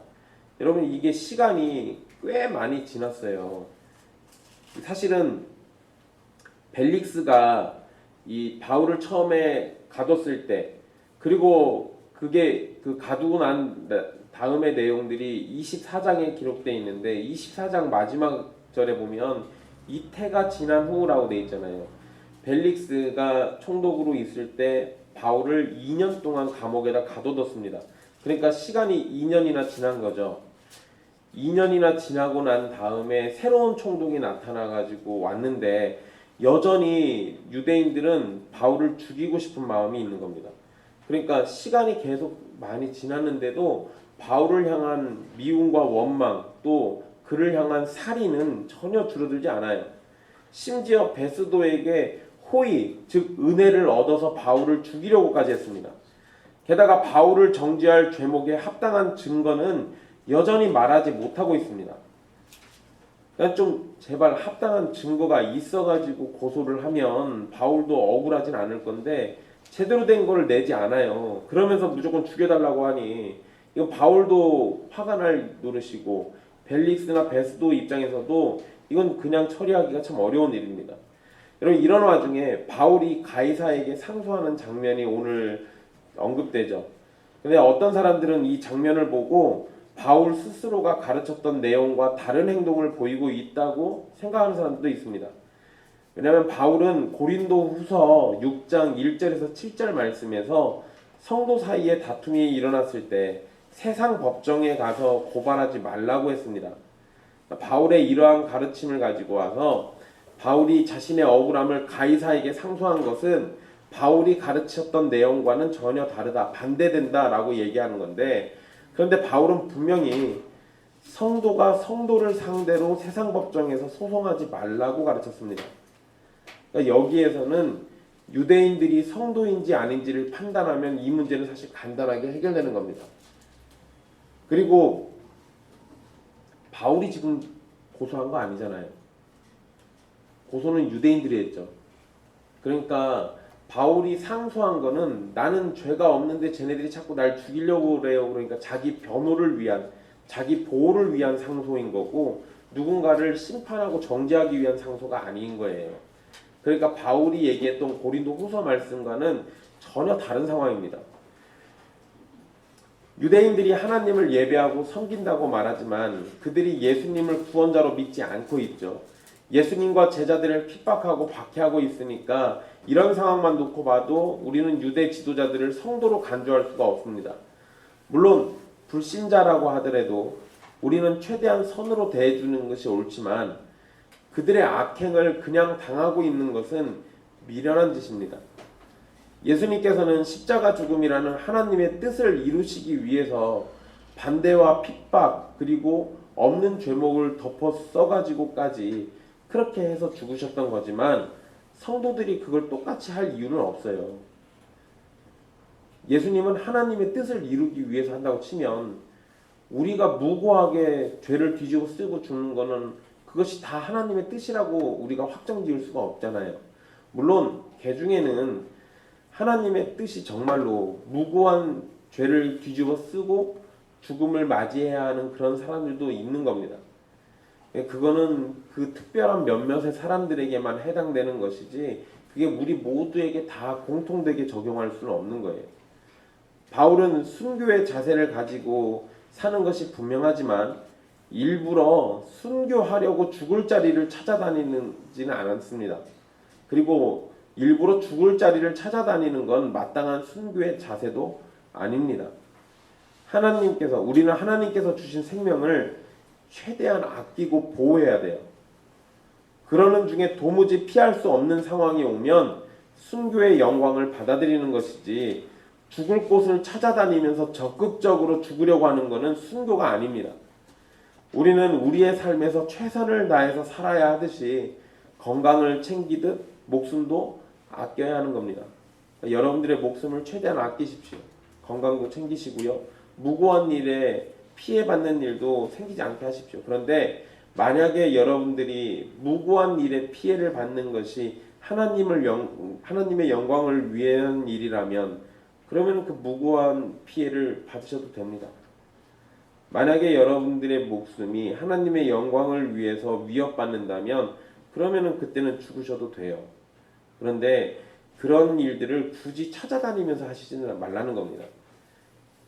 A: 여러분, 이게 시간이 꽤 많이 지났어요. 사실은 벨릭스가 이 바울을 처음에 가뒀을 때, 그리고 그게 그 가두고 난 다음의 내용들이 24장에 기록되어 있는데 24장 마지막 절에 보면 이태가 지난 후라고 되어 있잖아요. 벨릭스가 총독으로 있을 때 바울을 2년 동안 감옥에다 가둬뒀습니다. 그러니까 시간이 2년이나 지난 거죠. 2년이나 지나고 난 다음에 새로운 총독이 나타나가지고 왔는데 여전히 유대인들은 바울을 죽이고 싶은 마음이 있는 겁니다. 그러니까 시간이 계속 많이 지났는데도 바울을 향한 미움과 원망, 또 그를 향한 살인은 전혀 줄어들지 않아요. 심지어 베스도에게 호의, 즉 은혜를 얻어서 바울을 죽이려고까지 했습니다. 게다가 바울을 정죄할 죄목에 합당한 증거는 여전히 말하지 못하고 있습니다. 그러니까 좀 제발 합당한 증거가 있어가지고 고소를 하면 바울도 억울하진 않을 건데 제대로 된 걸 내지 않아요. 그러면서 무조건 죽여달라고 하니 이거 바울도 화가 날 노릇이고 벨릭스나 베스도 입장에서도 이건 그냥 처리하기가 참 어려운 일입니다. 여러분, 이런 와중에 바울이 가이사에게 상소하는 장면이 오늘 언급되죠. 근데 어떤 사람들은 이 장면을 보고 바울 스스로가 가르쳤던 내용과 다른 행동을 보이고 있다고 생각하는 사람들도 있습니다. 왜냐하면 바울은 고린도 후서 6장 1절에서 7절 말씀에서 성도 사이에 다툼이 일어났을 때 세상 법정에 가서 고발하지 말라고 했습니다. 바울의 이러한 가르침을 가지고 와서 바울이 자신의 억울함을 가이사에게 상소한 것은 바울이 가르쳤던 내용과는 전혀 다르다, 반대된다라고 얘기하는 건데, 그런데 바울은 분명히 성도가 성도를 상대로 세상 법정에서 소송하지 말라고 가르쳤습니다. 그러니까 여기에서는 유대인들이 성도인지 아닌지를 판단하면 이 문제는 사실 간단하게 해결되는 겁니다. 그리고 바울이 지금 고소한 거 아니잖아요. 고소는 유대인들이 했죠. 그러니까 바울이 상소한 거는 나는 죄가 없는데 쟤네들이 자꾸 날 죽이려고 그래요. 그러니까 자기 변호를 위한, 자기 보호를 위한 상소인 거고, 누군가를 심판하고 정죄하기 위한 상소가 아닌 거예요. 그러니까 바울이 얘기했던 고린도 후서 말씀과는 전혀 다른 상황입니다. 유대인들이 하나님을 예배하고 섬긴다고 말하지만 그들이 예수님을 구원자로 믿지 않고 있죠. 예수님과 제자들을 핍박하고 박해하고 있으니까 이런 상황만 놓고 봐도 우리는 유대 지도자들을 성도로 간주할 수가 없습니다. 물론 불신자라고 하더라도 우리는 최대한 선으로 대해주는 것이 옳지만 그들의 악행을 그냥 당하고 있는 것은 미련한 짓입니다. 예수님께서는 십자가 죽음이라는 하나님의 뜻을 이루시기 위해서 반대와 핍박 그리고 없는 죄목을 덮어 써가지고까지 그렇게 해서 죽으셨던 거지만 성도들이 그걸 똑같이 할 이유는 없어요. 예수님은 하나님의 뜻을 이루기 위해서 한다고 치면 우리가 무고하게 죄를 뒤집어 쓰고 죽는 거는 그것이 다 하나님의 뜻이라고 우리가 확정 지을 수가 없잖아요. 물론 개 중에는 하나님의 뜻이 정말로 무고한 죄를 뒤집어 쓰고 죽음을 맞이해야 하는 그런 사람들도 있는 겁니다. 그거는 그 특별한 몇몇의 사람들에게만 해당되는 것이지 그게 우리 모두에게 다 공통되게 적용할 수는 없는 거예요. 바울은 순교의 자세를 가지고 사는 것이 분명하지만 일부러 순교하려고 죽을 자리를 찾아다니지는 않았습니다. 그리고 일부러 죽을 자리를 찾아다니는 건 마땅한 순교의 자세도 아닙니다. 우리는 하나님께서 주신 생명을 최대한 아끼고 보호해야 돼요. 그러는 중에 도무지 피할 수 없는 상황이 오면 순교의 영광을 받아들이는 것이지 죽을 곳을 찾아다니면서 적극적으로 죽으려고 하는 것은 순교가 아닙니다. 우리는 우리의 삶에서 최선을 다해서 살아야 하듯이 건강을 챙기듯 목숨도 아껴야 하는 겁니다. 여러분들의 목숨을 최대한 아끼십시오. 건강도 챙기시고요. 무고한 일에 피해받는 일도 생기지 않게 하십시오. 그런데 만약에 여러분들이 무고한 일에 피해를 받는 것이 하나님의 영광을 위한 일이라면 그러면 그 무고한 피해를 받으셔도 됩니다. 만약에 여러분들의 목숨이 하나님의 영광을 위해서 위협받는다면 그러면 그때는 죽으셔도 돼요. 그런데 그런 일들을 굳이 찾아다니면서 하시지는 말라는 겁니다.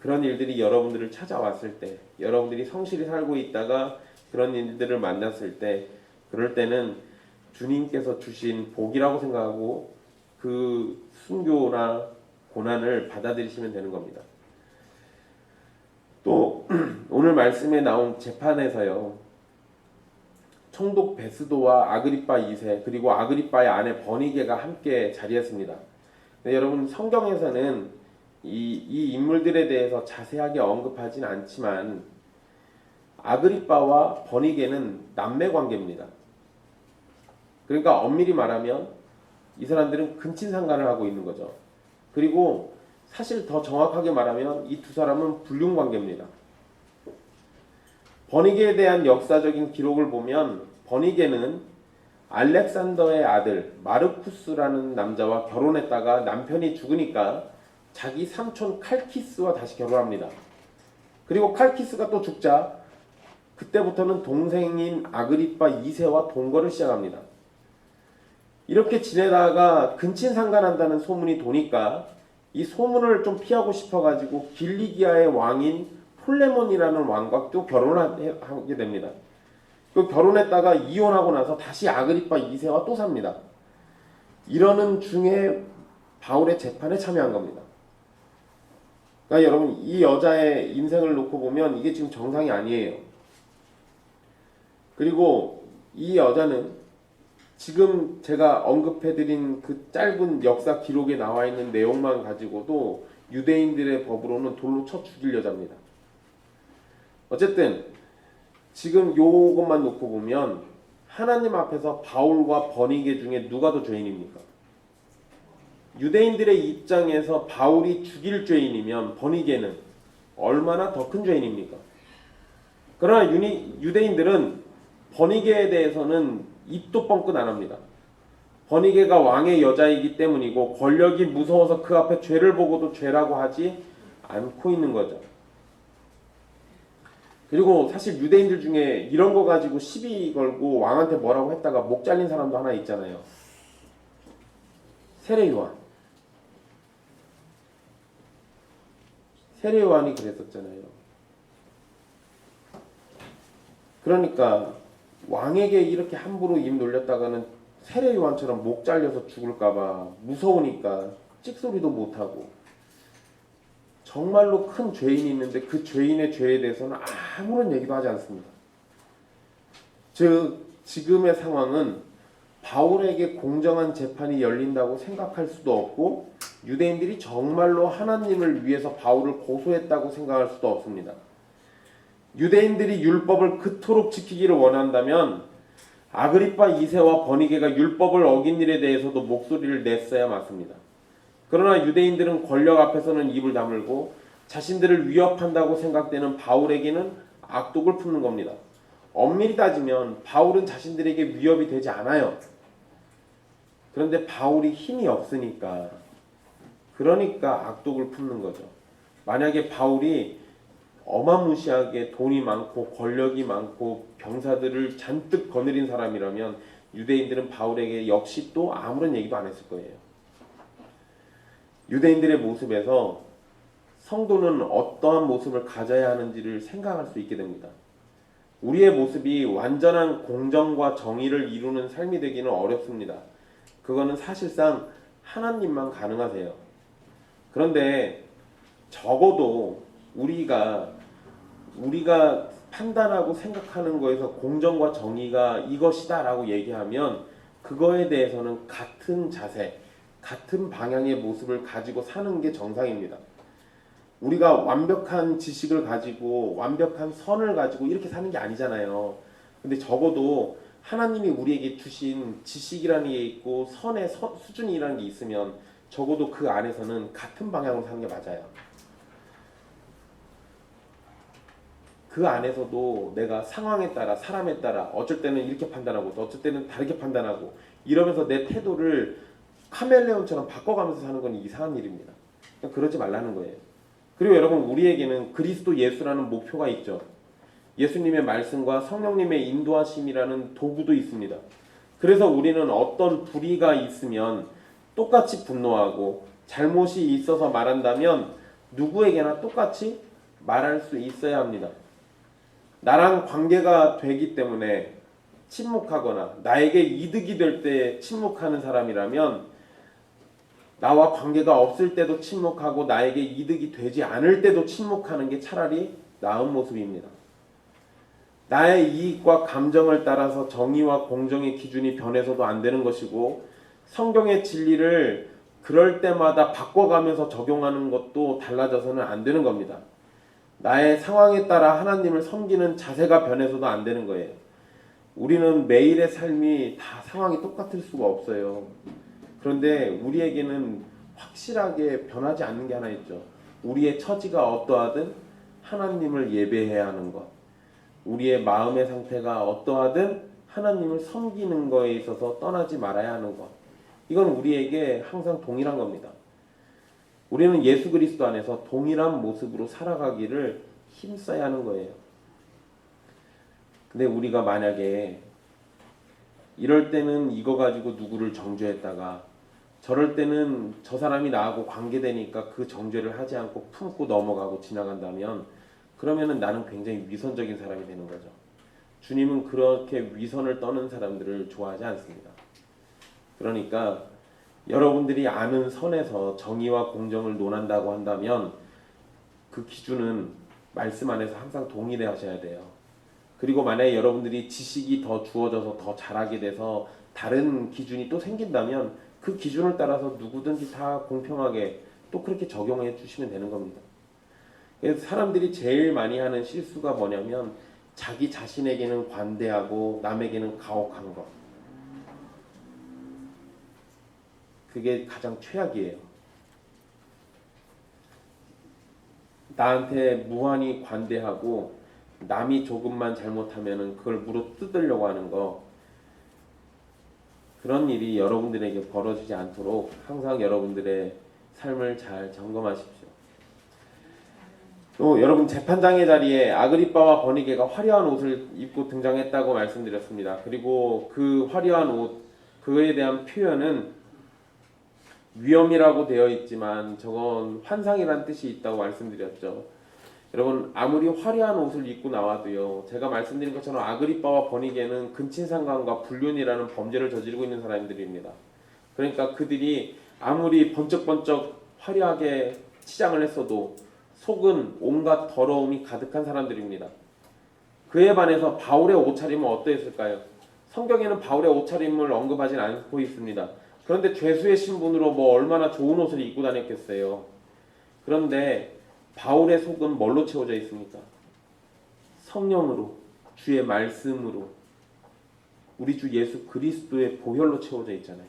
A: 그런 일들이 여러분들을 찾아왔을 때, 여러분들이 성실히 살고 있다가 그런 일들을 만났을 때, 그럴 때는 주님께서 주신 복이라고 생각하고 그 순교나 고난을 받아들이시면 되는 겁니다. 또 오늘 말씀에 나온 재판에서요, 총독 베스도와 아그리빠 2세 그리고 아그리빠의 아내 버니게가 함께 자리했습니다. 여러분 성경에서는 이 인물들에 대해서 자세하게 언급하진 않지만 아그리빠와 버니게는 남매 관계입니다. 그러니까 엄밀히 말하면 이 사람들은 근친상간을 하고 있는 거죠. 그리고 사실 더 정확하게 말하면 이 두 사람은 불륜 관계입니다. 버니게에 대한 역사적인 기록을 보면 버니게는 알렉산더의 아들 마르쿠스라는 남자와 결혼했다가 남편이 죽으니까 자기 삼촌 칼키스와 다시 결혼합니다. 그리고 칼키스가 또 죽자 그때부터는 동생인 아그리빠 2세와 동거를 시작합니다. 이렇게 지내다가 근친상간한다는 소문이 도니까 이 소문을 좀 피하고 싶어가지고 길리기아의 왕인 폴레몬이라는 왕과 또 결혼을 하게 됩니다. 그 결혼했다가 이혼하고 나서 다시 아그리빠 2세와 또 삽니다. 이러는 중에 바울의 재판에 참여한 겁니다. 그러니까 여러분 이 여자의 인생을 놓고 보면 이게 지금 정상이 아니에요. 그리고 이 여자는 지금 제가 언급해드린 그 짧은 역사 기록에 나와 있는 내용만 가지고도 유대인들의 법으로는 돌로 쳐 죽일 여자입니다. 어쨌든 지금 요것만 놓고 보면 하나님 앞에서 바울과 버니게 중에 누가 더 죄인입니까? 유대인들의 입장에서 바울이 죽일 죄인이면 버니게는 얼마나 더 큰 죄인입니까? 그러나 유대인들은 버니게에 대해서는 입도 뻥끗 안 합니다. 버니게가 왕의 여자이기 때문이고 권력이 무서워서 그 앞에 죄를 보고도 죄라고 하지 않고 있는 거죠. 그리고 사실 유대인들 중에 이런 거 가지고 시비 걸고 왕한테 뭐라고 했다가 목 잘린 사람도 하나 있잖아요. 세례 요한. 세례 요한이 그랬었잖아요. 그러니까 왕에게 이렇게 함부로 입 놀렸다가는 세례 요한처럼 목 잘려서 죽을까봐 무서우니까 찍소리도 못하고 정말로 큰 죄인이 있는데 그 죄인의 죄에 대해서는 아무런 얘기도 하지 않습니다. 즉 지금의 상황은 바울에게 공정한 재판이 열린다고 생각할 수도 없고 유대인들이 정말로 하나님을 위해서 바울을 고소했다고 생각할 수도 없습니다. 유대인들이 율법을 그토록 지키기를 원한다면 아그리파 2세와 버니게가 율법을 어긴 일에 대해서도 목소리를 냈어야 맞습니다. 그러나 유대인들은 권력 앞에서는 입을 다물고 자신들을 위협한다고 생각되는 바울에게는 악독을 품는 겁니다. 엄밀히 따지면 바울은 자신들에게 위협이 되지 않아요. 그런데 바울이 힘이 없으니까 그러니까 악독을 품는 거죠. 만약에 바울이 어마무시하게 돈이 많고 권력이 많고 병사들을 잔뜩 거느린 사람이라면 유대인들은 바울에게 역시 또 아무런 얘기도 안 했을 거예요. 유대인들의 모습에서 성도는 어떠한 모습을 가져야 하는지를 생각할 수 있게 됩니다. 우리의 모습이 완전한 공정과 정의를 이루는 삶이 되기는 어렵습니다. 그거는 사실상 하나님만 가능하세요. 그런데 적어도 우리가 판단하고 생각하는 거에서 공정과 정의가 이것이다 라고 얘기하면 그거에 대해서는 같은 자세, 같은 방향의 모습을 가지고 사는 게 정상입니다. 우리가 완벽한 지식을 가지고 완벽한 선을 가지고 이렇게 사는 게 아니잖아요. 근데 적어도 하나님이 우리에게 주신 지식이라는 게 있고 선의 수준이라는 게 있으면 적어도 그 안에서는 같은 방향으로 사는 게 맞아요. 그 안에서도 내가 상황에 따라 사람에 따라 어쩔 때는 이렇게 판단하고 어쩔 때는 다르게 판단하고 이러면서 내 태도를 카멜레온처럼 바꿔가면서 사는 건 이상한 일입니다. 그러지 말라는 거예요. 그리고 여러분 우리에게는 그리스도 예수라는 목표가 있죠. 예수님의 말씀과 성령님의 인도하심이라는 도구도 있습니다. 그래서 우리는 어떤 불의가 있으면 똑같이 분노하고 잘못이 있어서 말한다면 누구에게나 똑같이 말할 수 있어야 합니다. 나랑 관계가 되기 때문에 침묵하거나 나에게 이득이 될 때 침묵하는 사람이라면 나와 관계가 없을 때도 침묵하고 나에게 이득이 되지 않을 때도 침묵하는 게 차라리 나은 모습입니다. 나의 이익과 감정을 따라서 정의와 공정의 기준이 변해서도 안 되는 것이고 성경의 진리를 그럴 때마다 바꿔가면서 적용하는 것도 달라져서는 안 되는 겁니다. 나의 상황에 따라 하나님을 섬기는 자세가 변해서도 안 되는 거예요. 우리는 매일의 삶이 다 상황이 똑같을 수가 없어요. 그런데 우리에게는 확실하게 변하지 않는 게 하나 있죠. 우리의 처지가 어떠하든 하나님을 예배해야 하는 것. 우리의 마음의 상태가 어떠하든 하나님을 섬기는 거에 있어서 떠나지 말아야 하는 것. 이건 우리에게 항상 동일한 겁니다. 우리는 예수 그리스도 안에서 동일한 모습으로 살아가기를 힘써야 하는 거예요. 근데 우리가 만약에 이럴 때는 이거 가지고 누구를 정죄했다가 저럴 때는 저 사람이 나하고 관계되니까 그 정죄를 하지 않고 품고 넘어가고 지나간다면 그러면은 나는 굉장히 위선적인 사람이 되는 거죠. 주님은 그렇게 위선을 떠는 사람들을 좋아하지 않습니다. 그러니까 여러분들이 아는 선에서 정의와 공정을 논한다고 한다면 그 기준은 말씀 안에서 항상 동일해 하셔야 돼요. 그리고 만약에 여러분들이 지식이 더 주어져서 더 잘하게 돼서 다른 기준이 또 생긴다면 그 기준을 따라서 누구든지 다 공평하게 또 그렇게 적용해 주시면 되는 겁니다. 그래서 사람들이 제일 많이 하는 실수가 뭐냐면 자기 자신에게는 관대하고 남에게는 가혹한 것. 그게 가장 최악이에요. 나한테 무한히 관대하고 남이 조금만 잘못하면은 그걸 물어 뜯으려고 하는 거, 그런 일이 여러분들에게 벌어지지 않도록 항상 여러분들의 삶을 잘 점검하십시오. 또 여러분, 재판장의 자리에 아그리빠와 버니게가 화려한 옷을 입고 등장했다고 말씀드렸습니다. 그리고 그 화려한 옷, 그거에 대한 표현은 위험이라고 되어 있지만 저건 환상이라는 뜻이 있다고 말씀드렸죠. 여러분, 아무리 화려한 옷을 입고 나와도요, 제가 말씀드린 것처럼 아그리빠와 버니게는 근친상간과 불륜이라는 범죄를 저지르고 있는 사람들입니다. 그러니까 그들이 아무리 번쩍번쩍 화려하게 치장을 했어도 속은 온갖 더러움이 가득한 사람들입니다. 그에 반해서 바울의 옷차림은 어떠했을까요? 성경에는 바울의 옷차림을 언급하진 않고 있습니다. 그런데 죄수의 신분으로 뭐 얼마나 좋은 옷을 입고 다녔겠어요. 그런데 바울의 속은 뭘로 채워져 있습니까? 성령으로, 주의 말씀으로, 우리 주 예수 그리스도의 보혈로 채워져 있잖아요.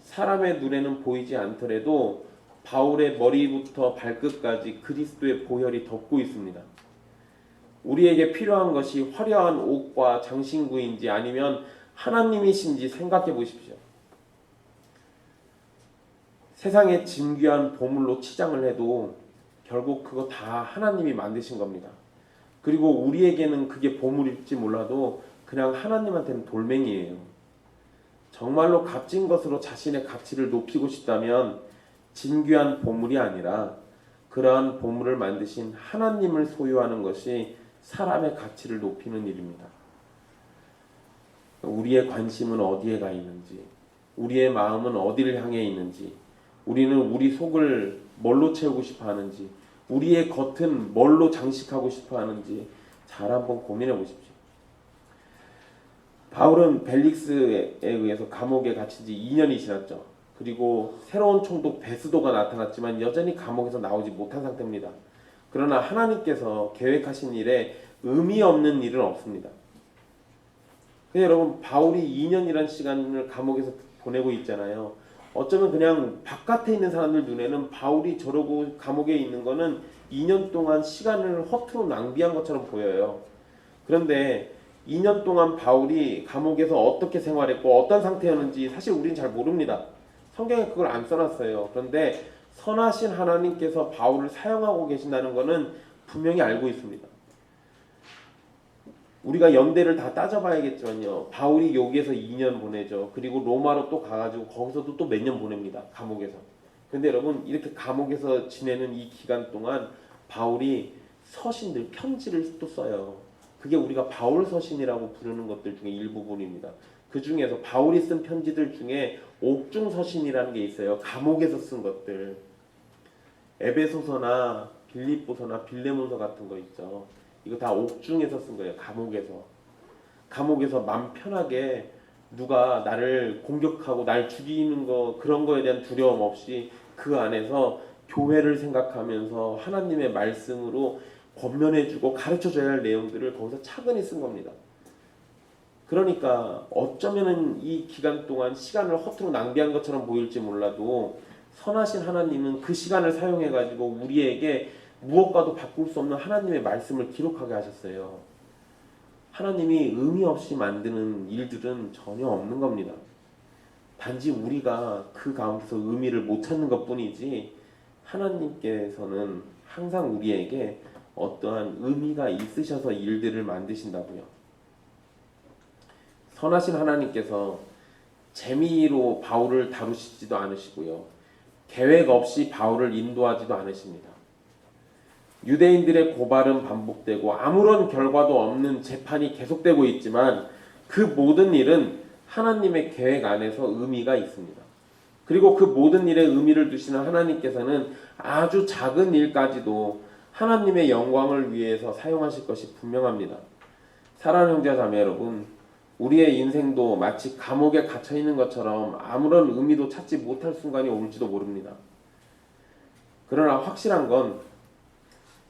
A: 사람의 눈에는 보이지 않더라도 바울의 머리부터 발끝까지 그리스도의 보혈이 덮고 있습니다. 우리에게 필요한 것이 화려한 옷과 장신구인지 아니면 하나님이신지 생각해 보십시오. 세상에 진귀한 보물로 치장을 해도 결국 그거 다 하나님이 만드신 겁니다. 그리고 우리에게는 그게 보물일지 몰라도 그냥 하나님한테는 돌멩이에요. 정말로 값진 것으로 자신의 가치를 높이고 싶다면 진귀한 보물이 아니라 그러한 보물을 만드신 하나님을 소유하는 것이 사람의 가치를 높이는 일입니다. 우리의 관심은 어디에 가 있는지, 우리의 마음은 어디를 향해 있는지, 우리는 우리 속을 뭘로 채우고 싶어 하는지, 우리의 겉은 뭘로 장식하고 싶어 하는지 잘 한번 고민해 보십시오. 바울은 벨릭스에 의해서 감옥에 갇힌 지 2년이 지났죠. 그리고 새로운 총독 베스도가 나타났지만 여전히 감옥에서 나오지 못한 상태입니다. 그러나 하나님께서 계획하신 일에 의미 없는 일은 없습니다. 근데 여러분, 바울이 2년이라는 시간을 감옥에서 보내고 있잖아요. 어쩌면 그냥 바깥에 있는 사람들 눈에는 바울이 저러고 감옥에 있는 거는 2년 동안 시간을 허투루 낭비한 것처럼 보여요. 그런데 2년 동안 바울이 감옥에서 어떻게 생활했고 어떤 상태였는지 사실 우리는 잘 모릅니다. 성경에 그걸 안 써놨어요. 그런데 선하신 하나님께서 바울을 사용하고 계신다는 것은 분명히 알고 있습니다. 우리가 연대를 다 따져봐야겠지만요, 바울이 여기에서 2년 보내죠. 그리고 로마로 또 가가지고 거기서도 또 몇 년 보냅니다. 감옥에서. 근데 여러분, 이렇게 감옥에서 지내는 이 기간 동안 바울이 서신들, 편지를 또 써요. 그게 우리가 바울 서신이라고 부르는 것들 중에 일부분입니다. 그 중에서 바울이 쓴 편지들 중에 옥중 서신이라는 게 있어요. 감옥에서 쓴 것들. 에베소서나 빌립보서나 빌레몬서 같은 거 있죠. 이거 다 옥중에서 쓴 거예요. 감옥에서 맘 편하게 누가 나를 공격하고 날 죽이는 거, 그런 거에 대한 두려움 없이 그 안에서 교회를 생각하면서 하나님의 말씀으로 권면해주고 가르쳐줘야 할 내용들을 거기서 차근히 쓴 겁니다. 그러니까 어쩌면은 이 기간 동안 시간을 허투루 낭비한 것처럼 보일지 몰라도 선하신 하나님은 그 시간을 사용해가지고 우리에게 무엇과도 바꿀 수 없는 하나님의 말씀을 기록하게 하셨어요. 하나님이 의미 없이 만드는 일들은 전혀 없는 겁니다. 단지 우리가 그 가운데서 의미를 못 찾는 것뿐이지 하나님께서는 항상 우리에게 어떠한 의미가 있으셔서 일들을 만드신다고요. 선하신 하나님께서 재미로 바울을 다루시지도 않으시고요. 계획 없이 바울을 인도하지도 않으십니다. 유대인들의 고발은 반복되고 아무런 결과도 없는 재판이 계속되고 있지만 그 모든 일은 하나님의 계획 안에서 의미가 있습니다. 그리고 그 모든 일에 의미를 두시는 하나님께서는 아주 작은 일까지도 하나님의 영광을 위해서 사용하실 것이 분명합니다. 사랑하는 형제 자매 여러분, 우리의 인생도 마치 감옥에 갇혀 있는 것처럼 아무런 의미도 찾지 못할 순간이 올지도 모릅니다. 그러나 확실한 건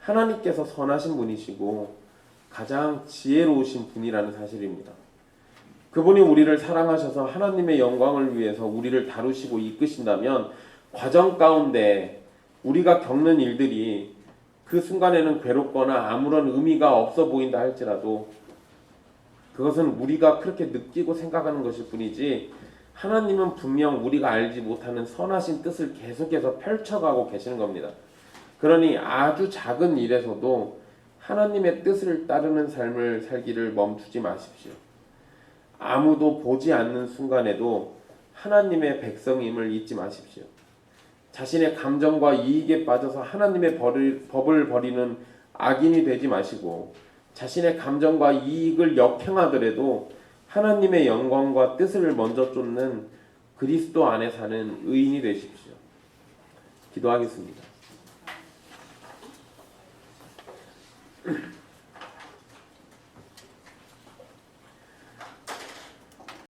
A: 하나님께서 선하신 분이시고 가장 지혜로우신 분이라는 사실입니다. 그분이 우리를 사랑하셔서 하나님의 영광을 위해서 우리를 다루시고 이끄신다면 과정 가운데 우리가 겪는 일들이 그 순간에는 괴롭거나 아무런 의미가 없어 보인다 할지라도 그것은 우리가 그렇게 느끼고 생각하는 것일 뿐이지 하나님은 분명 우리가 알지 못하는 선하신 뜻을 계속해서 펼쳐가고 계시는 겁니다. 그러니 아주 작은 일에서도 하나님의 뜻을 따르는 삶을 살기를 멈추지 마십시오. 아무도 보지 않는 순간에도 하나님의 백성임을 잊지 마십시오. 자신의 감정과 이익에 빠져서 하나님의 법을 버리는 악인이 되지 마시고 자신의 감정과 이익을 역행하더라도 하나님의 영광과 뜻을 먼저 쫓는 그리스도 안에 사는 의인이 되십시오. 기도하겠습니다.